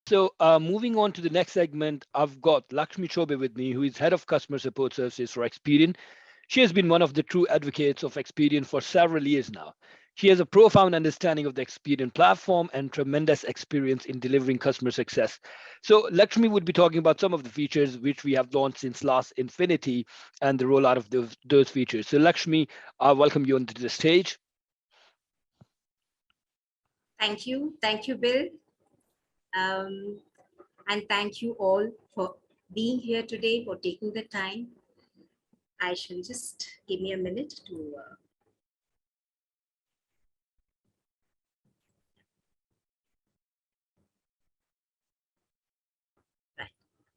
So moving on to the next segment, I've got Lakshmi Chaubey with me, who is head of customer support services for Xpedeon. She has been one of the true advocates of Xpedeon for several years now. She has a profound understanding of the Xpedeon platform and tremendous experience in delivering customer success. So Lakshmi would be talking about some of the features which we have launched since last Infinity and the rollout of those features. So Lakshmi, I welcome you onto the stage. Thank you. Thank you, Bill. And thank you all for being here today, for taking the time. I shall just give me a minute to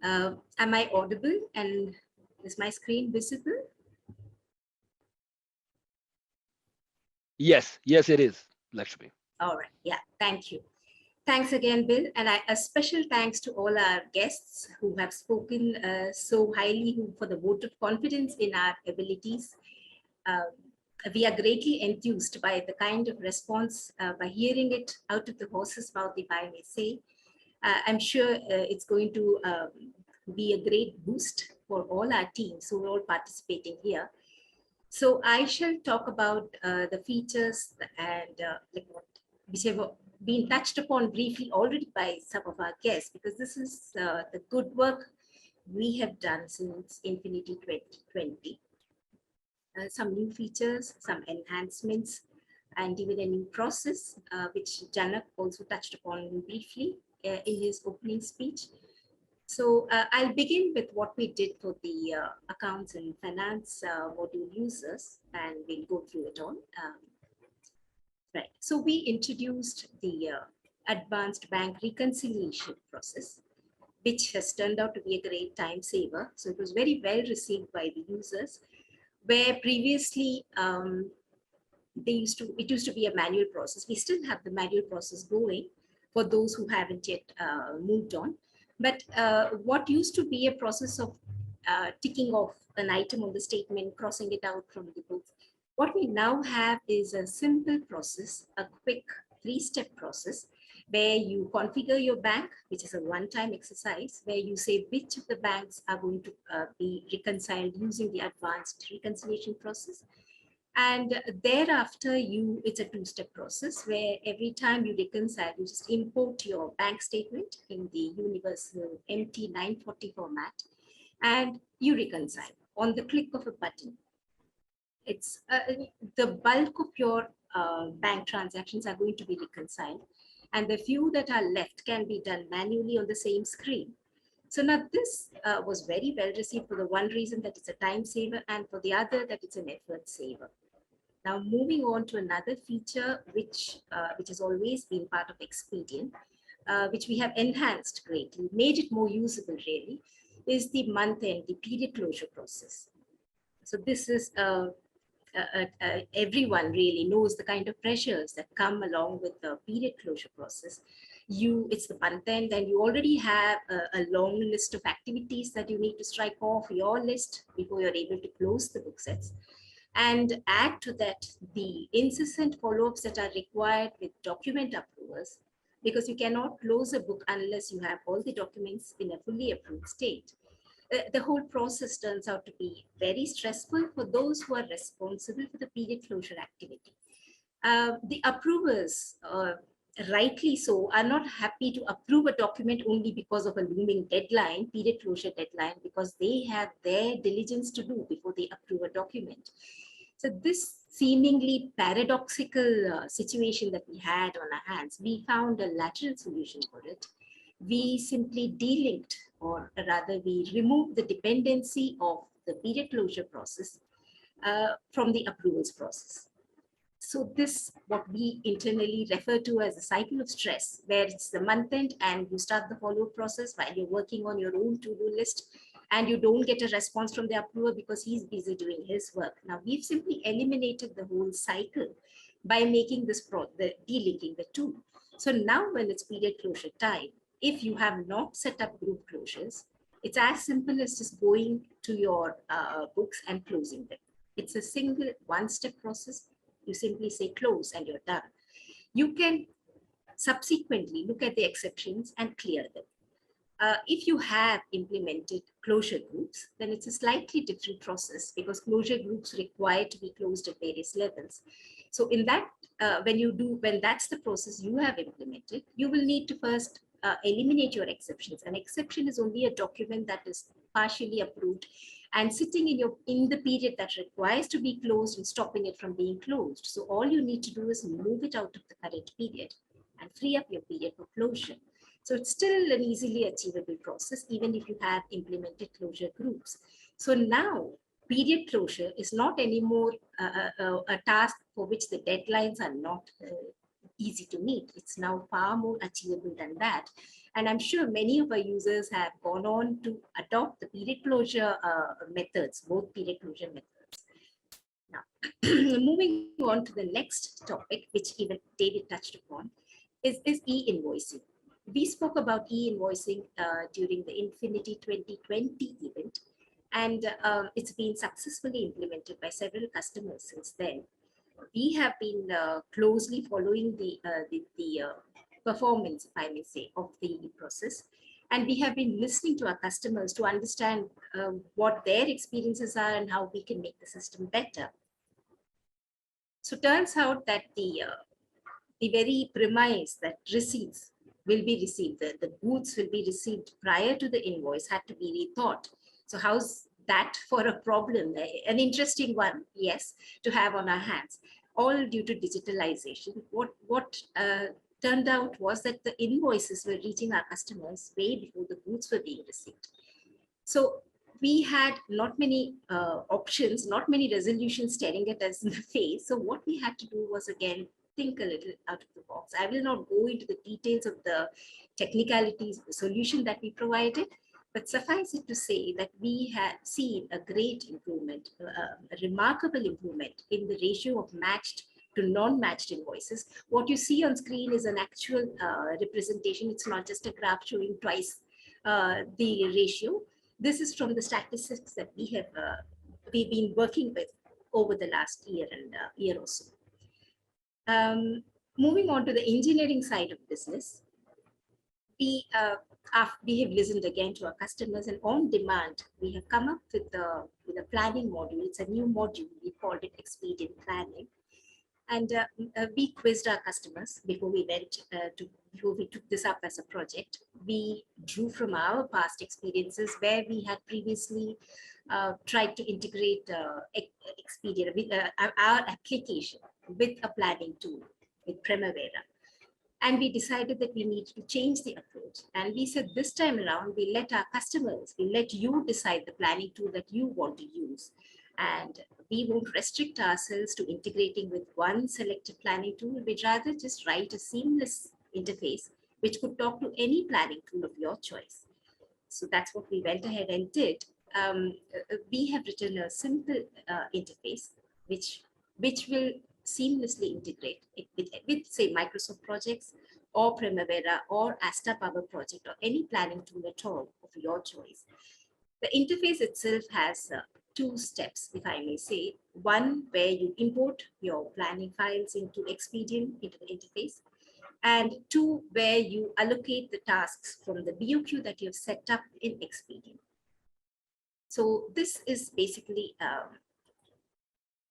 am I audible and is my screen visible? Yes, it is, Lakshmi. All right. Yeah, thank you. Thanks again, Bill. And a special thanks to all our guests who have spoken so highly for the vote of confidence in our abilities. We are greatly enthused by the kind of response, by hearing it out of the horse's mouth, if I may say. I'm sure it's going to be a great boost for all our teams who are all participating here. So I shall talk about the features and which have been touched upon briefly already by some of our guests, because this is the good work we have done since Infinity 2020. Some new features, some enhancements, and even a new process, which Janak also touched upon briefly in his opening speech. So I'll begin with what we did for the accounts and finance module users, and we'll go through it all. Right. So we introduced the advanced bank reconciliation process, which has turned out to be a great time saver. So it was very well received by the users, where previously it used to be a manual process. We still have the manual process going for those who haven't yet moved on. But what used to be a process of ticking off an item on the statement, crossing it out from the books, what we now have is a simple process, a quick 3-step process, where you configure your bank, which is a one-time exercise, where you say which of the banks are going to be reconciled using the advanced reconciliation process. And thereafter, it's a 2-step process where every time you reconcile, you just import your bank statement in the universal MT940 format, and you reconcile on the click of a button. It's the bulk of your bank transactions are going to be reconciled, and the few that are left can be done manually on the same screen. So now this was very well received for the one reason that it's a time saver, and for the other that it's an effort saver. Now moving on to another feature which has always been part of Xpedeon, which we have enhanced greatly, made it more usable really, is the month-end, the period closure process. So this is everyone really knows the kind of pressures that come along with the period closure process. It's the month end, and you already have a long list of activities that you need to strike off your list before you're able to close the book sets. And add to that the incessant follow-ups that are required with document approvers, because you cannot close a book unless you have all the documents in a fully approved state. The whole process turns out to be very stressful for those who are responsible for the period closure activity. The approvers, rightly so, are not happy to approve a document only because of a looming deadline, period closure deadline, because they have their diligence to do before they approve a document. So this seemingly paradoxical situation that we had on our hands, we found a lateral solution for it. We simply delinked, or rather we removed the dependency of the period closure process from the approvals process. So this, what we internally refer to as a cycle of stress, where it's the month end and you start the follow-up process while you're working on your own to-do list, and you don't get a response from the approver because he's busy doing his work. Now we've simply eliminated the whole cycle by making this delinking the two. So now when it's period closure time, if you have not set up group closures, it's as simple as just going to your books and closing them. It's a single one-step process. You simply say close and you're done. You can subsequently look at the exceptions and clear them. If you have implemented closure groups, then it's a slightly different process because closure groups require to be closed at various levels. So in that, when that's the process you have implemented, you will need to first eliminate your exceptions. An exception is only a document that is partially approved and sitting in the period that requires to be closed and stopping it from being closed. So all you need to do is move it out of the current period and free up your period for closure. So it's still an easily achievable process, even if you have implemented closure groups. So now period closure is not anymore a task for which the deadlines are not easy to meet. It's now far more achievable than that. And I'm sure many of our users have gone on to adopt the period closure methods, both period closure methods. Now, moving on to the next topic, which even David touched upon, is e-invoicing. We spoke about e-invoicing during the Infinity 2020 event, and it's been successfully implemented by several customers since then. We have been closely following the performance, if I may say, of the process. And we have been listening to our customers to understand what their experiences are and how we can make the system better. So it turns out that the very premise that receipts will be received, the goods will be received prior to the invoice had to be rethought. So how's that for a problem? An interesting one, yes, to have on our hands, all due to digitalization. What turned out was that the invoices were reaching our customers way before the goods were being received. So we had not many options, not many resolutions staring at us in the face. So what we had to do was, again, think a little out of the box. I will not go into the details of the technicalities of the solution that we provided, but suffice it to say that we had seen a great improvement, a remarkable improvement in the ratio of matched to non-matched invoices. What you see on screen is an actual representation. It's not just a graph showing twice the ratio. This is from the statistics that we've been working with over the last year and year or so. Moving on to the engineering side of business, we have listened again to our customers, and on demand, we have come up with a planning module. It's a new module. We called it Xpedeon Planning. And we quizzed our customers before we before we took this up as a project. We drew from our past experiences where we had previously tried to integrate Xpedeon with our application with a planning tool, with Primavera. And we decided that we needed to change the approach. And we said this time around, we let our customers, we let you decide the planning tool that you want to use. And we won't restrict ourselves to integrating with one selected planning tool. We'd rather just write a seamless interface which could talk to any planning tool of your choice. So that's what we went ahead and did. We have written a simple interface which will seamlessly integrate with say Microsoft projects or Primavera or Asta Power project or any planning tool at all of your choice. The interface itself has two steps, if I may say. One where you import your planning files into Xpedeon, into the interface, and two where you allocate the tasks from the BOQ that you've set up in Xpedeon. So this is basically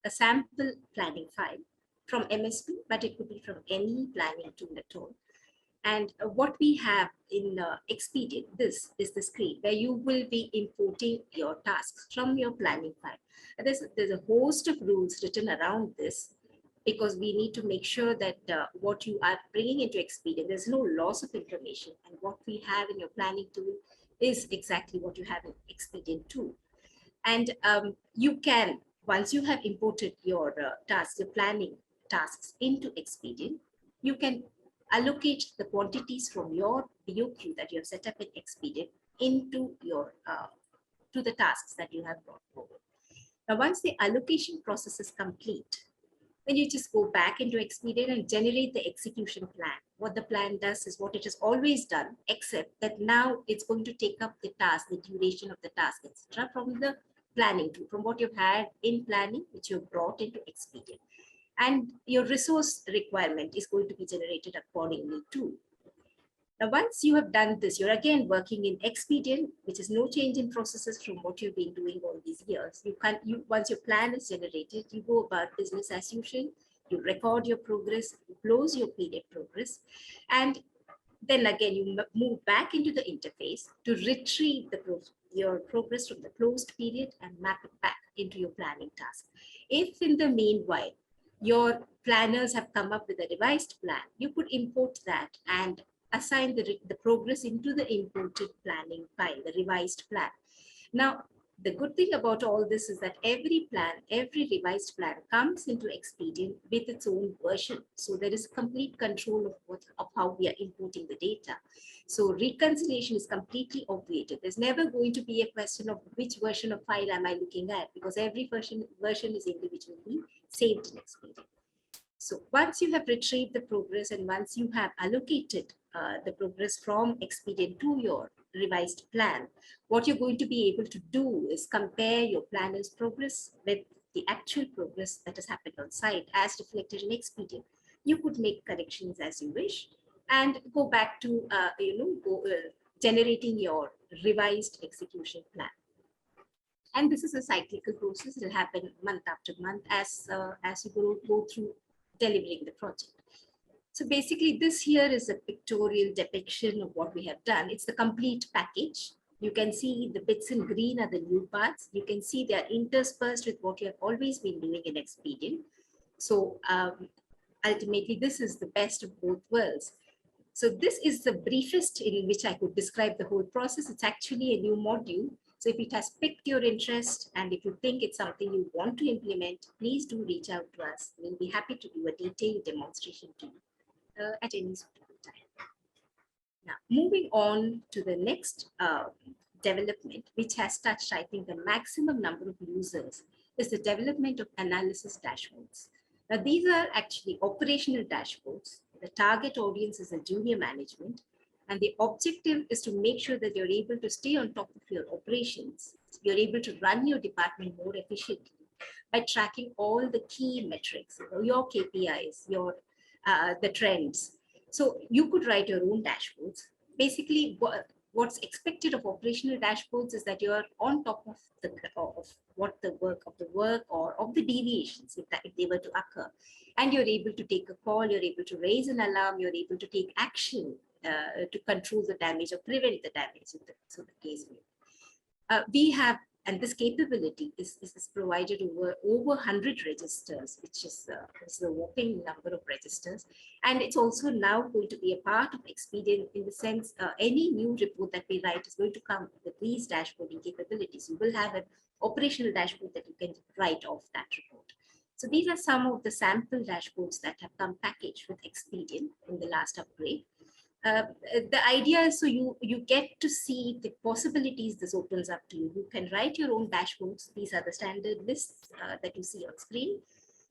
a sample planning file from MSP, but it could be from any planning tool at all. And what we have in Xpedeon, this is the screen where you will be importing your tasks from your planning file. There's a host of rules written around this because we need to make sure that what you are bringing into Xpedeon, there's no loss of information. And what we have in your planning tool is exactly what you have in Xpedeon too. And you can, once you have imported your tasks, your planning tasks into Xpedeon, you can allocate the quantities from your BOQ that you have set up in Xpedeon into your to the tasks that you have brought forward. Now, once the allocation process is complete, then you just go back into Xpedeon and generate the execution plan. What the plan does is what it has always done, except that now it's going to take up the task, the duration of the task, etc., from the planning tool, from what you've had in planning, which you've brought into Xpedeon. And your resource requirement is going to be generated accordingly too. Now, once you have done this, you're again working in Xpedeon, which is no change in processes from what you've been doing all these years. Once your plan is generated, you go about business as usual. You record your progress, you close your period progress, and then again you move back into the interface to retrieve your progress from the closed period and map it back into your planning task. If in the meanwhile your planners have come up with a revised plan, you could import that and assign the progress into the imported planning file, the revised plan. Now, the good thing about all this is that every revised plan comes into Xpedeon with its own version. So there is complete control of how we are importing the data. So reconciliation is completely obviated. There's never going to be a question of which version of file am I looking at, because every version is individually saved in Xpedeon. So once you have retrieved the progress and once you have allocated the progress from Xpedeon to your revised plan, what you're going to be able to do is compare your planner's progress with the actual progress that has happened on site as reflected in Xpedeon. You could make corrections as you wish and go back to generating your revised execution plan. And this is a cyclical process. It will happen month after month as you go through delivering the project. So basically this here is a pictorial depiction of what we have done. It's the complete package. You can see the bits in green are the new parts. You can see they are interspersed with what you have always been doing in Xpedeon. So ultimately this is the best of both worlds. So this is the briefest in which I could describe the whole process. It's actually a new module. So if it has piqued your interest and if you think it's something you want to implement, please do reach out to us. We'll be happy to do a detailed demonstration to you at any suitable time. Now, moving on to the next development, which has touched, I think, the maximum number of users, is the development of analysis dashboards. Now, these are actually operational dashboards. The target audience is the junior management. And the objective is to make sure that you're able to stay on top of your operations. You're able to run your department more efficiently by tracking all the key metrics, your KPIs, the trends. So you could write your own dashboards. Basically, what's expected of operational dashboards is that you're on top of the work or of the deviations if they were to occur. And you're able to take a call, you're able to raise an alarm, you're able to take action to control the damage or prevent the damage, so the case may. We have, and this capability is provided over 100 registers, which is a whopping number of registers. And it's also now going to be a part of Xpedeon in the sense any new report that we write is going to come with these dashboarding capabilities. You will have an operational dashboard that you can write off that report. So these are some of the sample dashboards that have come packaged with Xpedeon in the last upgrade. The idea is so you get to see the possibilities this opens up to you. You can write your own dashboards. These are the standard lists that you see on screen.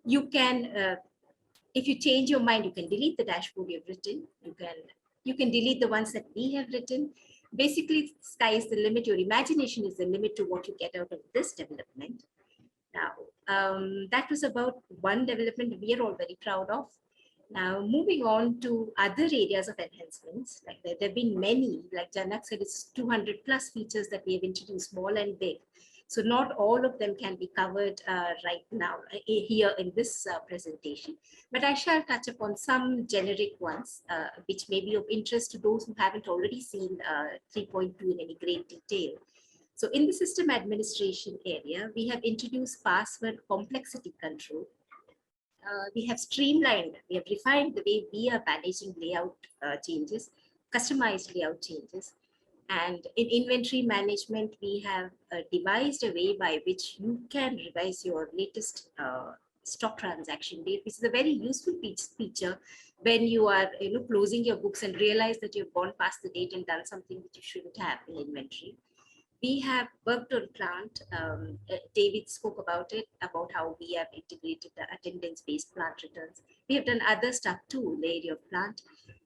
You can, if you change your mind, you can delete the dashboard you've written. You can delete the ones that we have written. Basically, sky is the limit. Your imagination is the limit to what you get out of this development. Now, that was about one development we are all very proud of. Now, moving on to other areas of enhancements, like there have been many, like Janak said, it's 200 plus features that we have introduced, small and big. So not all of them can be covered right now here in this presentation, but I shall touch upon some generic ones, which may be of interest to those who haven't already seen 3.2 in any great detail. So in the system administration area, we have introduced password complexity control. We have streamlined, we have refined the way we are managing layout changes, customized layout changes. And in inventory management, we have devised a way by which you can revise your latest stock transaction date, which is a very useful feature when you are closing your books and realize that you've gone past the date and done something that you shouldn't have in inventory. We have worked on plant. David spoke about it, about how we have integrated the attendance-based plant returns. We have done other stuff too in the area of plant.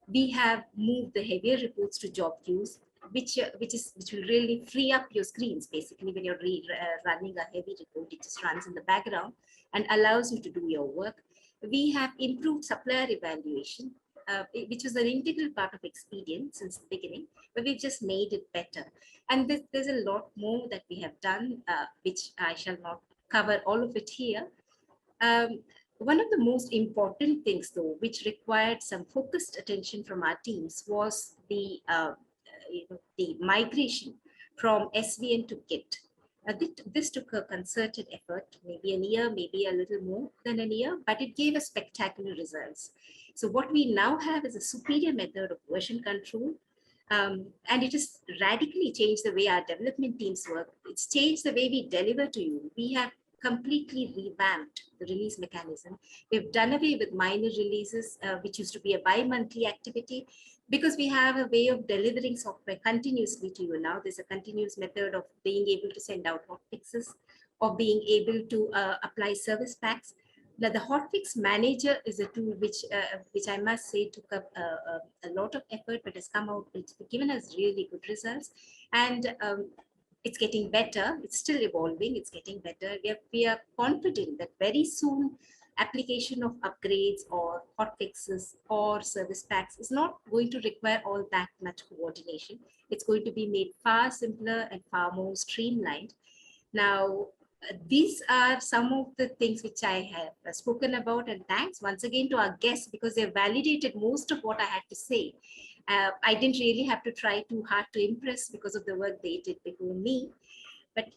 We have moved the heavier reports to job queues, which will really free up your screens. Basically, when you're running a heavy report, it just runs in the background and allows you to do your work. We have improved supplier evaluation, which was an integral part of Xpedeon since the beginning, but we've just made it better. And there's a lot more that we have done, which I shall not cover all of it here. One of the most important things, though, which required some focused attention from our teams, was the migration from SVN to Git. This took a concerted effort, maybe a year, maybe a little more than a year, but it gave us spectacular results. So what we now have is a superior method of version control, and it has radically changed the way our development teams work. It's changed the way we deliver to you. We have completely revamped the release mechanism. We've done away with minor releases, which used to be a bi-monthly activity, because we have a way of delivering software continuously to you now. There's a continuous method of being able to send out hotfixes, or being able to apply service packs. Now, the hotfix manager is a tool which I must say took up a lot of effort, but has come out. It's given us really good results, and it's getting better. It's still evolving. It's getting better. We are confident that very soon application of upgrades or hotfixes or service packs is not going to require all that much coordination. It's going to be made far simpler and far more streamlined. Now, these are some of the things which I have spoken about, and thanks once again to our guests, because they validated most of what I had to say. I didn't really have to try too hard to impress because of the work they did before me.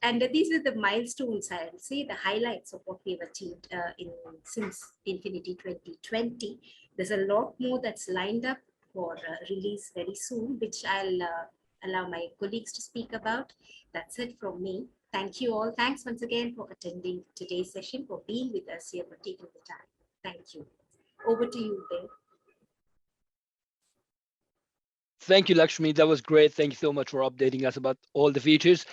And these are the milestones, I'll say, the highlights of what we've achieved since Infinity 2020. There's a lot more that's lined up for release very soon, which I'll allow my colleagues to speak about. That's it from me. Thank you all. Thanks once again for attending today's session, for being with us here, for taking the time. Thank you. Over to you, Bill. Thank you, Lakshmi. That was great. Thank you so much for updating us about all the features.